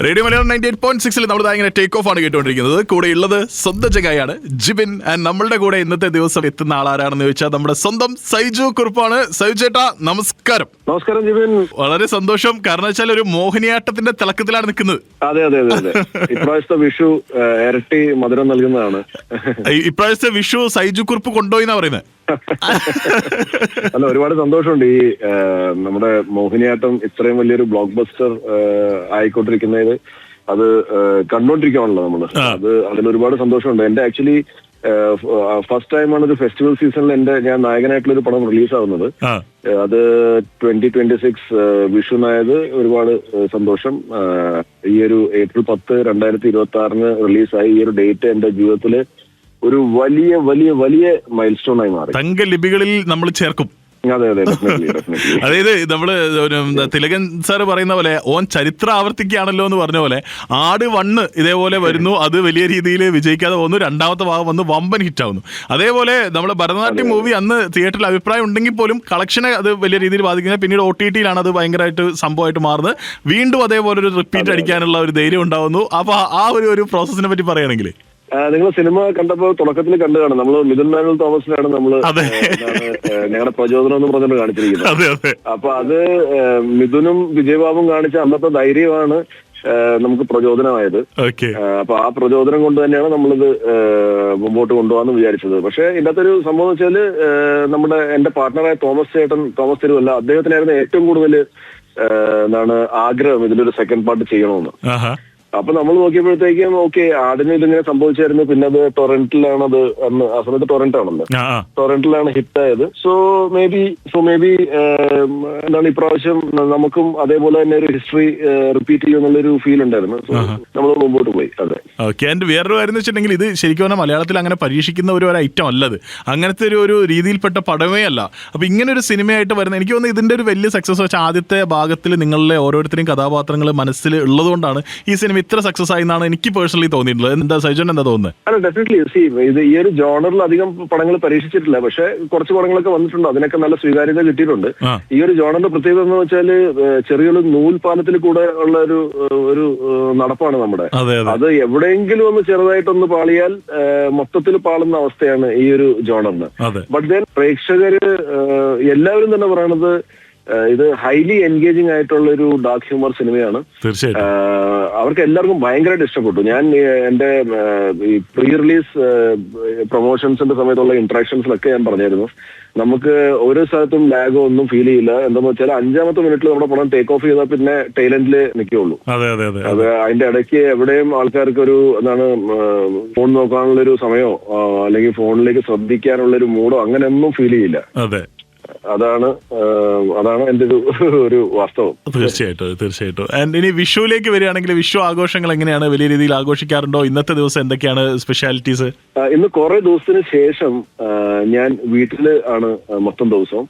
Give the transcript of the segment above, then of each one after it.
Radio Malayalam 98.6 നമ്മൾ ഇങ്ങനെ take off ആണ് കേട്ടുകൊണ്ടിരിക്കുന്നത്. കൂടെ ഉള്ളത് സ്വന്തം ചങ്ങായാണ് ജിബിൻ. ആൻഡ് നമ്മളുടെ കൂടെ ഇന്നത്തെ ദിവസം എത്തുന്ന ആളാരാണെന്ന് ചോദിച്ചാൽ നമ്മുടെ സ്വന്തം സൈജു കുറുപ്പാണ്. സൈജു ചേട്ടാ നമസ്കാരം. നമസ്കാരം ജിബിൻ. വളരെ സന്തോഷം. കാരണം വെച്ചാൽ ഒരു മോഹിനിയാട്ടത്തിന്റെ തിളക്കത്തിലാണ് നിൽക്കുന്നത്. അതെ അതെ അതെ. ഇപ്രാവശ്യത്തെ വിഷു ഇരട്ടി മധുരം നൽകുന്നതാണ്. ഇപ്രാവശ്യത്തെ വിഷു സൈജു കുറുപ്പ് കൊണ്ടുപോയി എന്നാ പറയുന്നത്. അല്ല, ഒരുപാട് സന്തോഷമുണ്ട് ഈ നമ്മുടെ മോഹിനിയാട്ടം ഇത്രയും വലിയൊരു ബ്ലോക്ക് ബസ്റ്റർ ആയിക്കൊണ്ടിരിക്കുന്നത്. അത് കണ്ടോണ്ടിരിക്കുകയാണല്ലോ നമ്മള്. അതിലൊരുപാട് സന്തോഷമുണ്ട്. എന്റെ ആക്ച്വലി ഫസ്റ്റ് ടൈമാണ് ഒരു ഫെസ്റ്റിവൽ സീസണിൽ ഞാൻ നായകനായിട്ടുള്ള ഒരു പടം റിലീസ് ആവുന്നത്. അത് 2026 വിഷുനായത്. ഒരുപാട് സന്തോഷം. ഈ ഒരു April 10, 2026 റിലീസായി. ഈ ഒരു ഡേറ്റ് എന്റെ ജീവിതത്തില് ഒരു വലിയ വലിയ വലിയ മൈൽ സ്റ്റോൺ ആയി മാറി. തങ്ക ലിപികളിൽ നമ്മൾ ചേർക്കും. അതെ അതെ. അതായത് നമ്മള് തിലകൻ സാറ് പറയുന്ന പോലെ ഓൻ ചരിത്രം ആവർത്തിക്കുകയാണല്ലോ എന്ന് പറഞ്ഞ പോലെ ആട് 1 ഇതേപോലെ വരുന്നു, അത് വലിയ രീതിയിൽ വിജയിക്കാതെ പോകുന്നു, രണ്ടാമത്തെ ഭാഗം വന്ന് വമ്പൻ ഹിറ്റ് ആവുന്നു. അതേപോലെ നമ്മള് ഭരതനാട്യം മൂവി അന്ന് തിയേറ്ററിൽ അഭിപ്രായം ഉണ്ടെങ്കിൽ പോലും കളക്ഷനെ അത് വലിയ രീതിയിൽ ബാധിക്കുന്നത്. പിന്നീട് OTT-യിലാണ് അത് ഭയങ്കരമായിട്ട് സംഭവമായിട്ട് മാറുന്നത്. വീണ്ടും അതേപോലെ ഒരു റിപ്പീറ്റ് അടിക്കാനുള്ള ഒരു ധൈര്യം ഉണ്ടാവുന്നു. അപ്പൊ ആ ഒരു പ്രോസസ്സിനെ പറ്റി പറയുകയാണെങ്കിൽ നിങ്ങൾ സിനിമ കണ്ടപ്പോൾ തുടക്കത്തിൽ കണ്ടു കാണും. നമ്മള് മിഥുൻ മാനുവൽ തോമസിനാണ് നമ്മള് ഞങ്ങളുടെ പ്രചോദനം എന്ന് പറഞ്ഞിട്ട് കാണിച്ചിരിക്കുന്നത്. അപ്പൊ അത് മിഥുനും വിജയബാബും കാണിച്ച അന്നത്തെ ധൈര്യമാണ് നമുക്ക് പ്രചോദനമായത്. അപ്പൊ ആ പ്രചോദനം കൊണ്ട് തന്നെയാണ് നമ്മളിത് മുമ്പോട്ട് കൊണ്ടുപോകാന്ന് വിചാരിച്ചത്. പക്ഷെ ഇതിനകത്ത് ഒരു സംഭവം വെച്ചാല് എന്റെ പാർട്ട്ണറായ തോമസ് തിരുവല്ല, അദ്ദേഹത്തിനായിരുന്നു ഏറ്റവും കൂടുതൽ ആഗ്രഹം ഇതിലൊരു സെക്കൻഡ് പാർട്ട് ചെയ്യണമെന്ന്. അപ്പൊ നമ്മൾ നോക്കിയപ്പോഴത്തേക്കും ആടിന് ഇതിങ്ങനെ സംഭവിച്ചായിരുന്നു. പിന്നെ അത് ടൊറന്റിലാണ്, അന്ന് ആ സമയത്ത് ടൊറന്റ് ആണല്ലോ, ടൊറന്റിലാണ് ഹിറ്റായത്. സോ മേ ബി ഇപ്രാവശ്യം നമുക്കും അതേപോലെ തന്നെ ഒരു ഹിസ്റ്ററി റിപ്പീറ്റ് ചെയ്യുന്നുള്ളൊരു ഫീൽ ഉണ്ടായിരുന്നു. സോ നമ്മൾ മുമ്പോട്ട് പോയി. അതെ. ഓക്കെ. ആൻഡ് വേറൊരു കാര്യം എന്ന് വെച്ചിട്ടുണ്ടെങ്കിൽ ഇത് ശരിക്കും പറഞ്ഞാൽ മലയാളത്തിൽ അങ്ങനെ പരീക്ഷിക്കുന്ന ഒരു ഐറ്റം അല്ലത്. അങ്ങനത്തെ ഒരു രീതിയിൽപ്പെട്ട പടമേ അല്ല. അപ്പൊ ഇങ്ങനെ ഒരു സിനിമയായിട്ട് വരുന്ന എനിക്ക് തോന്നുന്നു ഇതിന്റെ ഒരു വലിയ സക്സസ് വെച്ചാൽ ആദ്യത്തെ ഭാഗത്തിൽ നിങ്ങളിലെ ഓരോരുത്തരെയും കഥാപാത്രങ്ങൾ മനസ്സിൽ ഉള്ളതുകൊണ്ടാണ് ഈ സിനിമ ഇത്ര സക്സസ് ആയി എന്നാണ് എനിക്ക് പേഴ്സണലി തോന്നിയിട്ടുള്ളത്. എന്താ സൈജൻ എന്താ തോന്നുന്നത്? അല്ല, ഡെഫിനറ്റ്ലി. ഇത് ഈ ഒരു ജോണറിൽ അധികം പടങ്ങൾ പരീക്ഷിച്ചിട്ടില്ല. പക്ഷെ കുറച്ച് പടങ്ങളൊക്കെ വന്നിട്ടുണ്ട്, അതിനൊക്കെ നല്ല സ്വീകാര്യത കിട്ടിയിട്ടുണ്ട്. ഈ ഒരു ജോണറിന്റെ പ്രത്യേകത എന്ന് വെച്ചാൽ ചെറിയൊരു നൂൽപാലത്തിൽ കൂടെ ഉള്ള ഒരു നടപ്പാണ് നമ്മുടെ. അത് എവിടെയെങ്കിലും ഒന്ന് ചെറുതായിട്ടൊന്ന് പാളിയാൽ മൊത്തത്തിൽ പാളുന്ന അവസ്ഥയാണ് ഈ ഒരു ജോണറിന്. ബട്ട് ദെൻ പ്രേക്ഷകര് എല്ലാവരും തന്നെ പറയണത് ഇത് ഹൈലി എൻഗേജിങ് ആയിട്ടുള്ള ഒരു ഡാർക്ക് ഹ്യൂമർ സിനിമയാണ്. അവർക്ക് എല്ലാവർക്കും ഭയങ്കരമായിട്ട് ഇഷ്ടപ്പെട്ടു. ഞാൻ എന്റെ ഈ പ്രീ റിലീസ് പ്രൊമോഷൻസിന്റെ സമയത്തുള്ള ഇന്ററാക്ഷൻസിലൊക്കെ ഞാൻ പറഞ്ഞായിരുന്നു, നമുക്ക് ഓരോ സ്ഥലത്തും ലാഗോ ഒന്നും ഫീൽ ചെയ്യില്ല. എന്താന്ന് വെച്ചാൽ 5ാമത്തെ മിനിറ്റിൽ നമ്മുടെ പടം ടേക്ക് ഓഫ് ചെയ്താൽ പിന്നെ ടൈലൻഡില് നിൽക്കുള്ളൂ. അത് അതിന്റെ ഇടയ്ക്ക് എവിടെയും ആൾക്കാർക്ക് ഒരു ഫോൺ നോക്കാനുള്ള ഒരു സമയമോ അല്ലെങ്കിൽ ഫോണിലേക്ക് ശ്രദ്ധിക്കാനുള്ള ഒരു മൂഡോ അങ്ങനെയൊന്നും ഫീൽ ചെയ്യില്ല. അതാണ് എന്റെ ഒരു വാസ്തവം. തീർച്ചയായിട്ടും. ആൻഡ് ഇനി വിഷുവിലേക്ക് വരികയാണെങ്കിൽ വിഷു ആഘോഷങ്ങൾ എങ്ങനെയാണ്? വലിയ രീതിയിൽ ആഘോഷിക്കാറുണ്ടോ? ഇന്നത്തെ ദിവസം എന്തൊക്കെയാണ് സ്പെഷ്യാലിറ്റീസ്? ഇന്ന് കുറെ ദിവസത്തിന് ശേഷം ഞാൻ വീട്ടില് ആണ് മൊത്തം ദിവസവും.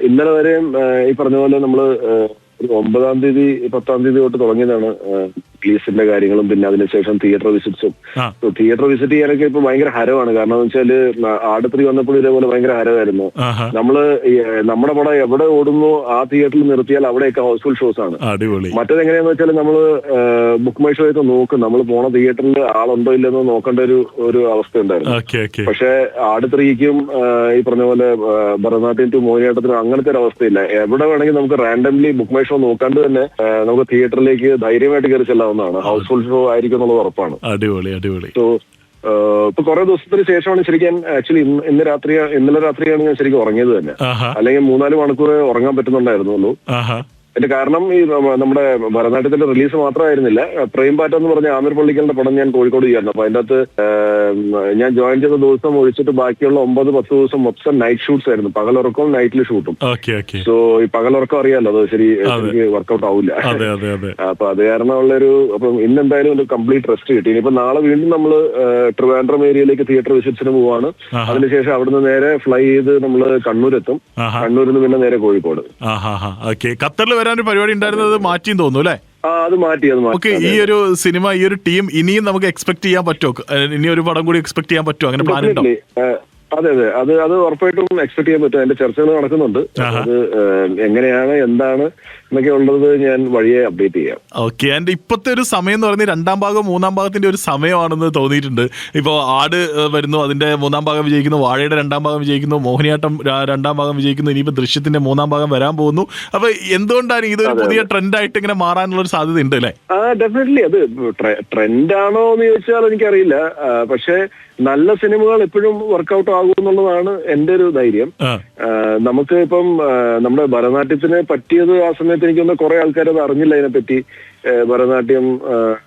ഇന്നലെ വരെയും ഈ പറഞ്ഞ പോലെ നമ്മള് ഒരു 9-ാം തീയതി 10-ാം തീയതി തൊട്ട് തുടങ്ങിയതാണ് റിലീസിന്റെ കാര്യങ്ങളും പിന്നെ അതിനുശേഷം തിയേറ്റർ വിസിറ്റ്സും. തിയേറ്റർ വിസിറ്റ് ചെയ്യാനൊക്കെ ഇപ്പൊ ഭയങ്കര ഹരമാണ്. കാരണം എന്ന് വെച്ചാല് ആട് 3 വന്നപ്പോൾ ഇതേപോലെ ഭയങ്കര ഹരമായിരുന്നു. നമ്മുടെ പടം എവിടെ ഓടുന്നു ആ തിയേറ്ററിൽ നിർത്തിയാൽ അവിടെയൊക്കെ ഹൗസ്ഫുൾ ഷോസ് ആണ്. മറ്റേത് എങ്ങനെയാന്ന് വെച്ചാൽ നമ്മള് ബുക്ക് മൈ ഷോ ഒക്കെ നോക്കും, നമ്മൾ പോണ തിയേറ്ററിൽ ആളുണ്ടോ ഇല്ലെന്ന് നോക്കേണ്ട ഒരു അവസ്ഥ ഉണ്ടായിരുന്നു. പക്ഷെ ആട് 3-ക്കും ഈ പറഞ്ഞ പോലെ ഭരതനാട്യം ടു മോഹിനിയാട്ടത്തിനും അങ്ങനത്തെ ഒരു അവസ്ഥയില്ല. എവിടെ വേണമെങ്കിൽ നമുക്ക് റാൻഡംലി ബുക്ക് മൈ ഷോ നോക്കാണ്ട് തന്നെ നമുക്ക് തിയേറ്ററിലേക്ക് ധൈര്യമായിട്ട് കയറി ചെല്ലാവുന്നതാണ്. ഹൗസ്ഫുൾ ഷോ ആയിരിക്കും എന്നുള്ളത് ഉറപ്പാണ്. അടിപൊളി. സോ ഇപ്പൊ കുറെ ദിവസത്തിന് ശേഷമാണ് ശരിക്കും ആക്ച്വലി ഇന്നലെ രാത്രിയാണ് ഞാൻ ശരിക്കും ഉറങ്ങിയത് തന്നെ. അല്ലെങ്കിൽ 3-4 മണിക്കൂർ ഉറങ്ങാൻ പറ്റുന്നുണ്ടായിരുന്നുള്ളൂ. അതിന്റെ കാരണം ഈ നമ്മുടെ ഭരതനാട്യത്തിന്റെ റിലീസ് മാത്രമായിരുന്നില്ല, പ്രേംപാറ്റ എന്ന് പറഞ്ഞ ആമിർ പള്ളിക്കലിന്റെ പടം ഞാൻ കോഴിക്കോട് ചെയ്യാറുണ്ട്. അപ്പൊ അതിന്റെ അകത്ത് ഞാൻ ജോയിൻ ചെയ്ത ദിവസം ഒഴിച്ചിട്ട് ബാക്കിയുള്ള 9-10 ദിവസം മൊത്തം നൈറ്റ് ഷൂട്ട്സ് ആയിരുന്നു. പകലുറക്കവും നൈറ്റിൽ ഷൂട്ടും. സോ ഈ പകലുറക്കം അറിയാലോ, അത് ശരിക്ക് വർക്കൗട്ട് ആവില്ല. അപ്പൊ അത് കാരണമുള്ളൊരു അപ്പം ഇന്നെന്തായാലും ഒരു കംപ്ലീറ്റ് റെസ്റ്റ് കിട്ടി. ഇനിയിപ്പോ നാളെ വീണ്ടും നമ്മള് ട്രിവാൻഡ്രം ഏരിയയിലേക്ക് തിയേറ്റർ വിസിറ്റ്സിന് പോവാണ്. അതിനുശേഷം അവിടുന്ന് നേരെ ഫ്ലൈ ചെയ്ത് നമ്മള് കണ്ണൂരെത്തും. കണ്ണൂരിൽ നിന്ന് പിന്നെ നേരെ കോഴിക്കോട്. ഖത്തറിൽ വരാനൊരു പരിപാടി ഉണ്ടായിരുന്നത് മാറ്റിയും തോന്നുന്നു അല്ലേ? അത് മാറ്റി. ഓക്കെ. ഈ ഒരു സിനിമ, ഈ ഒരു ടീം ഇനിയും നമുക്ക് എക്സ്പെക്ട് ചെയ്യാൻ പറ്റുമോ? ഇനി ഒരു പടം കൂടി എക്സ്പെക്ട് ചെയ്യാൻ പറ്റുമോ? അങ്ങനെ പ്ലാൻ ഉണ്ടോ? അതെ അത് ഉറപ്പായിട്ടും എക്സ്പെക്ട് ചെയ്യാൻ പറ്റും. അതിന്റെ ചർച്ചകൾ നടക്കുന്നുണ്ട്. അത് എങ്ങനെയാണ് എന്താണ് എന്നൊക്കെ ഉള്ളത് ഞാൻ വഴിയെ അപ്ഡേറ്റ് ചെയ്യാം. ഓക്കെ. ആൻഡ് ഇപ്പോഴത്തെ ഒരു സമയം എന്ന് പറയുന്നത് രണ്ടാം ഭാഗം മൂന്നാം ഭാഗത്തിന്റെ ഒരു സമയമാണെന്ന് തോന്നിയിട്ടുണ്ട്. ഇപ്പോൾ ആട് വരുന്നു, അതിന്റെ മൂന്നാം ഭാഗം വിജയിക്കുന്നു, വാഴയുടെ രണ്ടാം ഭാഗം വിജയിക്കുന്നു, മോഹിനിയാട്ടം രണ്ടാം ഭാഗം വിജയിക്കുന്നു, ഇനിയിപ്പോൾ ദൃശ്യത്തിന്റെ മൂന്നാം ഭാഗം വരാൻ പോകുന്നു. അപ്പൊ എന്തുകൊണ്ടാണ് ഇതൊരു പുതിയ ട്രെൻഡായിട്ട് ഇങ്ങനെ മാറാനുള്ള ഒരു സാധ്യത ഉണ്ട് അല്ലേ? ഡെഫിനറ്റ്ലി അത് ട്രെൻഡാണോ എന്ന് ചോദിച്ചാൽ എനിക്കറിയില്ല. പക്ഷെ നല്ല സിനിമകൾ എപ്പോഴും വർക്കൗട്ട് ആകും എന്നുള്ളതാണ് എന്റെ ഒരു ധൈര്യം. നമുക്ക് ഇപ്പം നമ്മുടെ ഭരതനാട്യത്തിന് പറ്റിയത് ആ സമയത്ത് എനിക്കൊന്ന് കുറെ ആൾക്കാർ അത് അറിഞ്ഞില്ല അതിനെപ്പറ്റി. ഭരതനാട്യം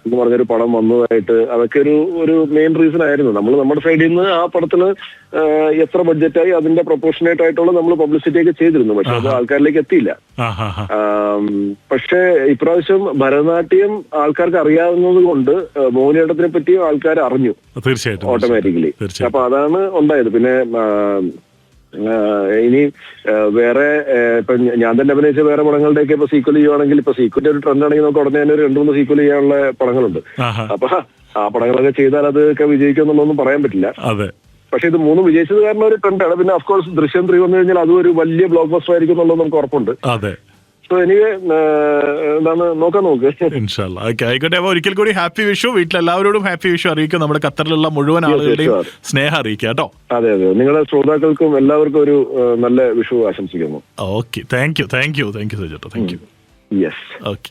എന്ന് പറഞ്ഞൊരു പടം വന്നതായിട്ട് അതൊക്കെ ഒരു മെയിൻ റീസൺ ആയിരുന്നു. നമ്മൾ നമ്മുടെ സൈഡിൽ നിന്ന് ആ പടത്തിന് എത്ര ബഡ്ജറ്റായി അതിന്റെ പ്രൊപ്പോർഷനേറ്റ് ആയിട്ടുള്ള നമ്മൾ പബ്ലിസിറ്റി ഒക്കെ ചെയ്തിരുന്നു. പക്ഷെ അത് ആൾക്കാരിലേക്ക് എത്തിയില്ല. പക്ഷെ ഇപ്രാവശ്യം ഭരതനാട്യം ആൾക്കാർക്ക് അറിയാവുന്നത് കൊണ്ട് മോഹിനിയാട്ടത്തിനെ പറ്റിയും ആൾക്കാർ അറിഞ്ഞു തീർച്ചയായിട്ടും ഓട്ടോമാറ്റിക്കലി. അപ്പൊ അതാണ് ഉണ്ടായത്. പിന്നെ ഇനി വേറെ ഇപ്പൊ ഞാൻ തന്നെ അഭിനയിച്ച വേറെ പടങ്ങളുടെയൊക്കെ ഇപ്പൊ സീക്വൽ ചെയ്യുവാണെങ്കിൽ, ഇപ്പൊ സീക്വലിന്റെ ഒരു ട്രെൻഡ് ആണെങ്കിൽ നമുക്ക് ഉടനെ തന്നെ ഒരു 2-3 സീക്വൽ ചെയ്യാനുള്ള പടങ്ങളുണ്ട്. അപ്പൊ ആ പടങ്ങളൊക്കെ ചെയ്താൽ അതൊക്കെ വിജയിക്കും എന്നുള്ളതൊന്നും പറയാൻ പറ്റില്ല. പക്ഷെ ഇത് 3 വിജയിച്ചത് കാരണം ഒരു ട്രെൻഡാണ്. പിന്നെ ഓഫ്കോഴ്സ് ദൃശ്യം 3 വന്നു കഴിഞ്ഞാൽ അതും ഒരു വലിയ ബ്ലോക്ക് ബസ്റ്റർ ആയിരിക്കും എന്നുള്ളത് നമുക്ക് ഉറപ്പുണ്ട്. സോ എനിവേ എന്താണ് നോക്ക് ഇൻഷാല്ലാ. ഓക്കെ, ആയിക്കോട്ടെ. അപ്പൊ ഒരിക്കൽ കൂടി ഹാപ്പി വിഷു. വീട്ടിലെല്ലാവരോടും ഹാപ്പി വിഷു അറിയിക്കും. നമ്മുടെ ഖത്തറിലുള്ള മുഴുവൻ ആളുകളുടെയും സ്നേഹം അറിയിക്കുക കേട്ടോ. അതെ, നിങ്ങളുടെ ശ്രോതാക്കൾക്കും എല്ലാവർക്കും ഒരു നല്ല വിഷു ആശംസിക്കുന്നു. Okay, thank you Sajith. Thank you. Yes. Okay.